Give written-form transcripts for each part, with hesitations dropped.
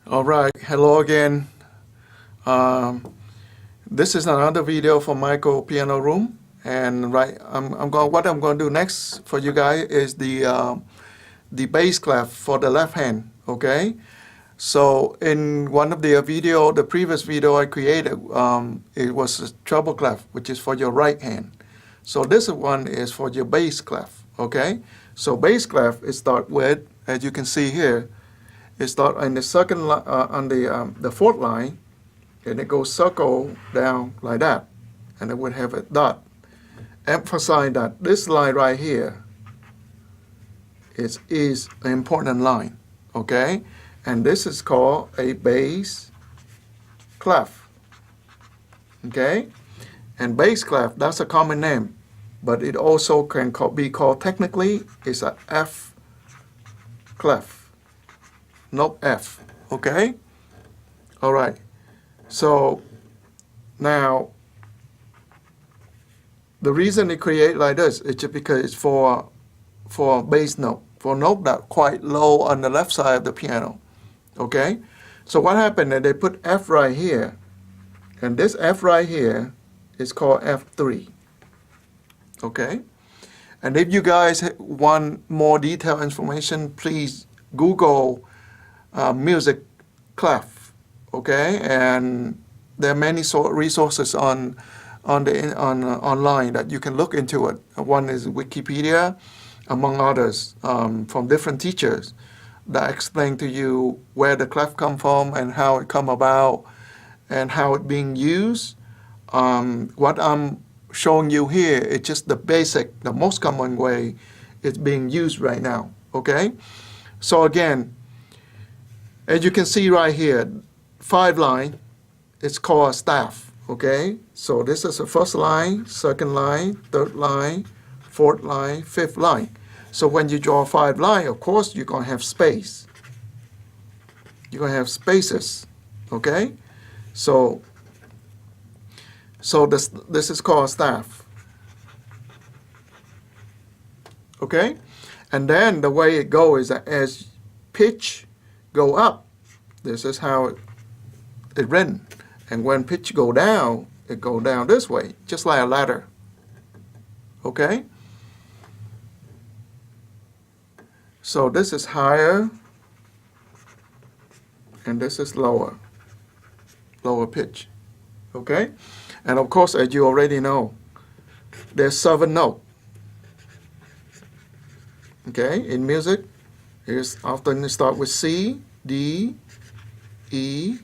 All right, hello again. Um, this is another video from Michael Piano Room, and I'm going. What I'm going to do next for you guys is the bass clef for the left hand. Okay, so in one of the previous video I created, it was a treble clef, which is for your right hand. So this one is for your bass clef. Okay, so bass clef is start with, as you can see here. It starts on the second on the fourth line, and it goes circle down like that, and it would have a dot. Emphasize that this line right here is an important line, okay? And this is called a bass clef, okay? And bass clef, that's a common name, but it also can be called technically is a F clef. Note F, okay? All right, so now the reason it create like this is just because it's for a bass note, for a note that quite low on the left side of the piano, okay? So what happened is they put F right here, and this F right here is called F3, okay? And if you guys want more detailed information, please Google music clef, okay? And there are many resources online that you can look into it. One is Wikipedia, among others, from different teachers that explain to you where the clef come from and how it come about and how it being used. What I'm showing you here is just the basic, the most common way it's being used right now, okay? So again, as you can see right here, 5 line, it's called a staff, okay? So this is the first line, second line, third line, fourth line, fifth line. So when you draw 5 line, of course, you're going to have space. You're going to have spaces, okay? So this is called staff, okay? And then the way it goes is that as pitch go up, this is how it written. And when pitch go down, it go down this way, just like a ladder, okay? So this is higher, and this is lower pitch, okay? And of course, as you already know, there's 7 notes, okay? In music, it's often start with C, D, E,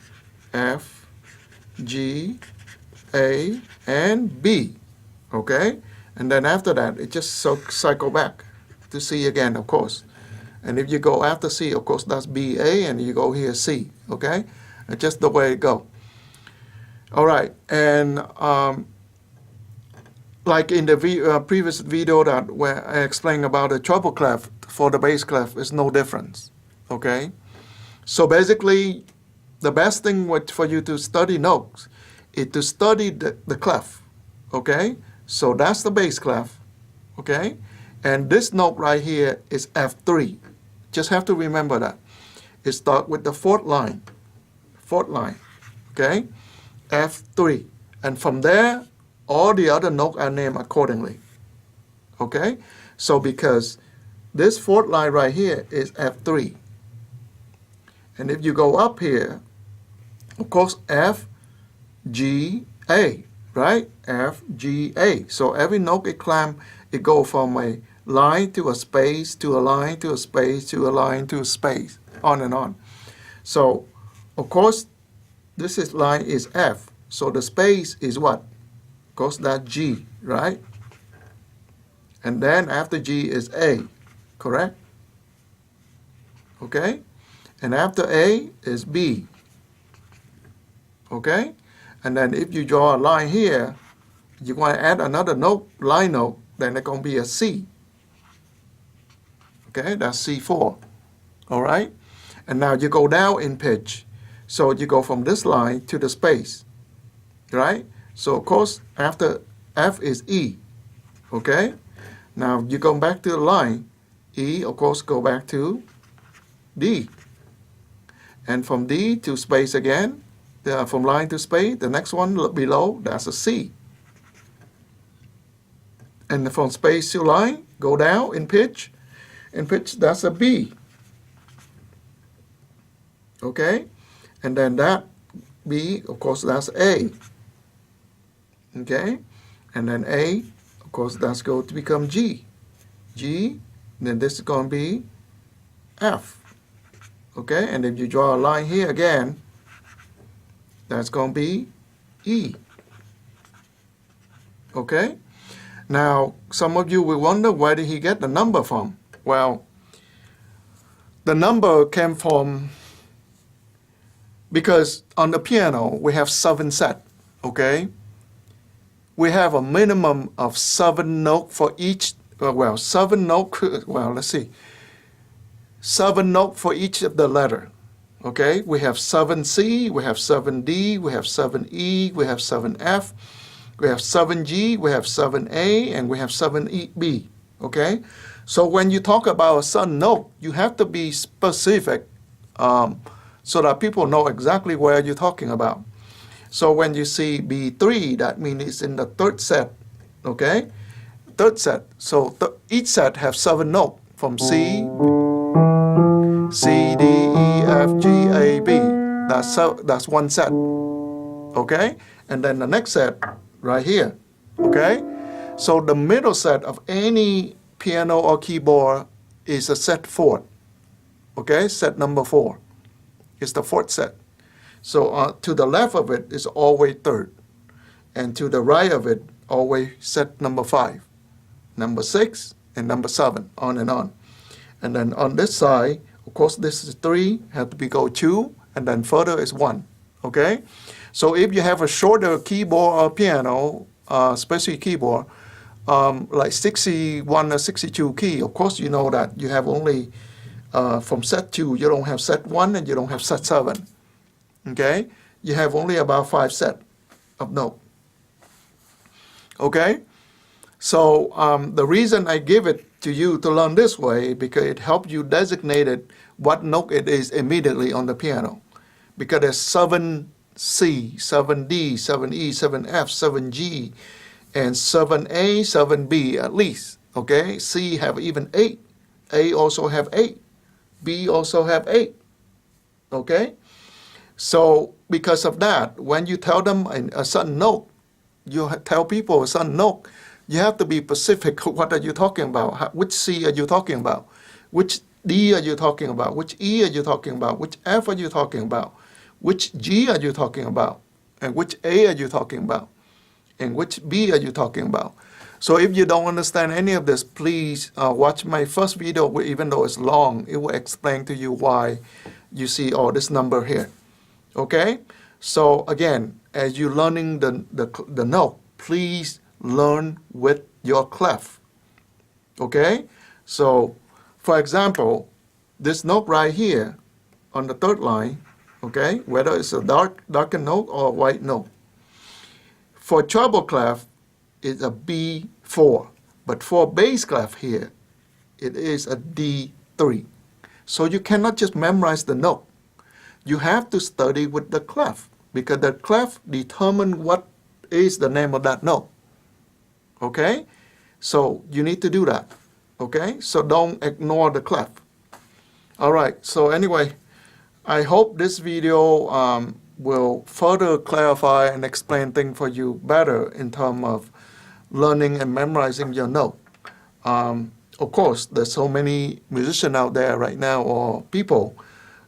F, G, A, and B, okay? And then after that, it just cycle back to C again, of course. And if you go after C, of course, that's B, A, and you go here C, okay? It's just the way it go. All right, and like in the previous video that where I explained about the treble clef for the bass clef, is no difference, okay? So basically, the best thing for you to study notes is to study the clef, okay? So that's the bass clef, okay? And this note right here is F3. Just have to remember that. It starts with the fourth line, okay? F3. And from there, all the other notes are named accordingly, okay? So because this fourth line right here is F3. And if you go up here, of course, F, G, A, right? F, G, A. So every note it climb, it go from a line to a space, to a line, to a space, to a line, to a space, on and on. So, of course, this line is F. So the space is what? Of course, that's G, right? And then after G is A, correct? Okay? And after A is B, okay? And then if you draw a line here, you want to add another note, line note, then it's going to be a C. Okay, that's C4, all right? And now you go down in pitch. So you go from this line to the space, right? So of course, after F is E, okay? Now you go back to the line, E, of course, go back to D. And from D to space again, from line to space, the next one below, that's a C. And from space to line, go down in pitch, that's a B. Okay? And then that B, of course, that's A. Okay? And then A, of course, that's going to become G. G, then this is going to be F. Okay? And then you draw a line here again, that's going to be E. Okay? Now, some of you will wonder, where did he get the number from? Well, the number came from, because on the piano, we have 7 sets, okay? We have a minimum of 7 notes for each, 7 notes, let's see. 7 notes for each of the letter, okay? We have 7 C, we have 7 D, we have 7 E, we have 7 F, we have 7 G, we have 7 A, and we have 7 B, okay? So when you talk about a certain note, you have to be specific so that people know exactly where you're talking about. So when you see B3, that means it's in the 3rd set, okay? 3rd set. So each set has 7 notes from C, D, E, F, G, A, B. That's one set, okay? And then the next set, right here, okay? So the middle set of any piano or keyboard is a set 4, okay? Set number 4 is the 4th set. So to the left of it is always 3rd, and to the right of it always set number 5, number 6, and number 7, on and on. And then on this side, of course, this is 3, have to be go 2, and then further is 1, okay? So if you have a shorter keyboard or piano, especially keyboard, like 61 or 62 key, of course you know that you have only, from set 2, you don't have set 1 and you don't have set 7, okay? You have only about 5 sets of note, okay? So the reason I give it to you to learn this way, because it helps you designate it, what note it is immediately on the piano. Because there's 7 C, 7 D, 7 E, 7 F, 7 G, and 7 A, 7 B at least, okay? C have even 8. A also have 8. B also have 8, okay? So because of that, when you tell them a certain note, you tell people a certain note, you have to be specific. What are you talking about? Which C are you talking about? Which D are you talking about? Which E are you talking about? Which F are you talking about? Which G are you talking about? And which A are you talking about? And which B are you talking about? So if you don't understand any of this, please watch my first video, even though it's long, it will explain to you why you see all this number here. Okay? So again, as you're learning the note, please learn with your clef. Okay? So, for example, this note right here on the 3rd line, okay, whether it's a darker note or a white note. For treble clef, it's a B4, but for bass clef here, it is a D3. So you cannot just memorize the note. You have to study with the clef, because the clef determines what is the name of that note. Okay? So you need to do that. Okay? So don't ignore the clef. All right. So anyway, I hope this video will further clarify and explain things for you better in terms of learning and memorizing your note. Of course, there's so many musicians out there right now, or people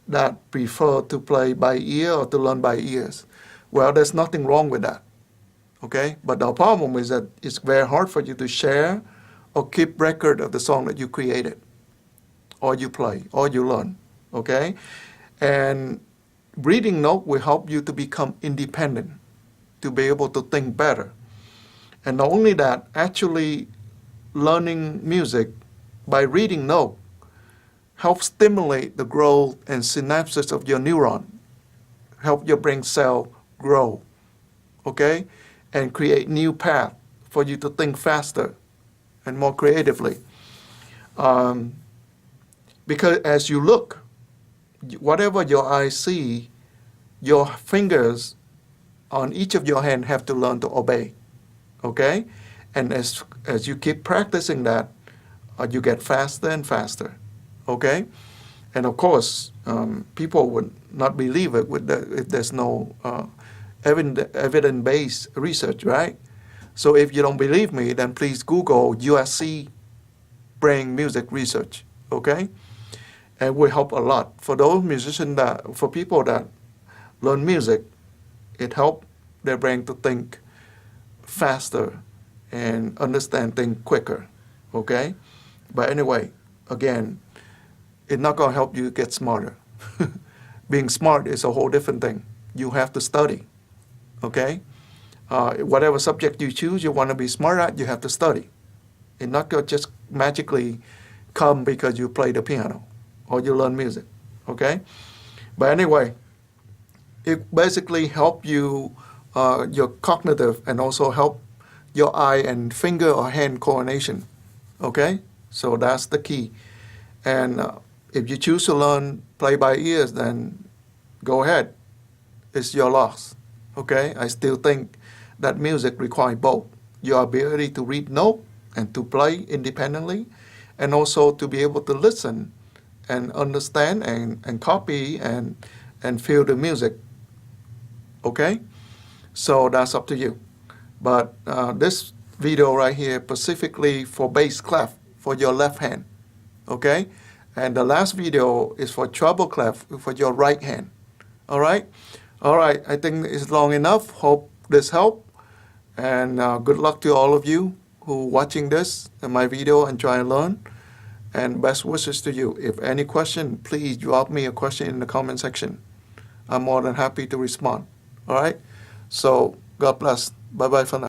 that prefer to play by ear or to learn by ears. Well, there's nothing wrong with that. Okay? But the problem is that it's very hard for you to share or keep record of the song that you created, or you play, or you learn. Okay? And reading note will help you to become independent, to be able to think better. And not only that, actually learning music by reading note helps stimulate the growth and synapses of your neuron, help your brain cell grow, okay? And create new path for you to think faster and more creatively. Because as you look, whatever your eyes see, your fingers on each of your hand have to learn to obey. Okay? And as you keep practicing that, you get faster and faster. Okay? And of course, people would not believe it if there's no evidence-based research, right? So if you don't believe me, then please Google USC brain music research, okay? And will help a lot. For those musicians for people that learn music, it helps their brain to think faster and understand things quicker, okay? But anyway, again, it's not going to help you get smarter. Being smart is a whole different thing. You have to study, okay? Whatever subject you choose, you want to be smart at, you have to study. It's not going to just magically come because you play the piano or you learn music, okay? But anyway, it basically help you, your cognitive, and also help your eye and finger or hand coordination, okay? So that's the key. And if you choose to learn play by ears, then go ahead. It's your loss, okay? I still think that music requires both your ability to read note and to play independently, and also to be able to listen and understand and copy and feel the music, okay? So that's up to you. But this video right here specifically for bass clef for your left hand, okay? And the last video is for treble clef for your right hand, all right? All right, I think it's long enough. Hope this helped. And good luck to all of you who watching this in my video and try to learn. And best wishes to you. If any question, please drop me a question in the comment section. I'm more than happy to respond. All right? So God bless. Bye-bye for now.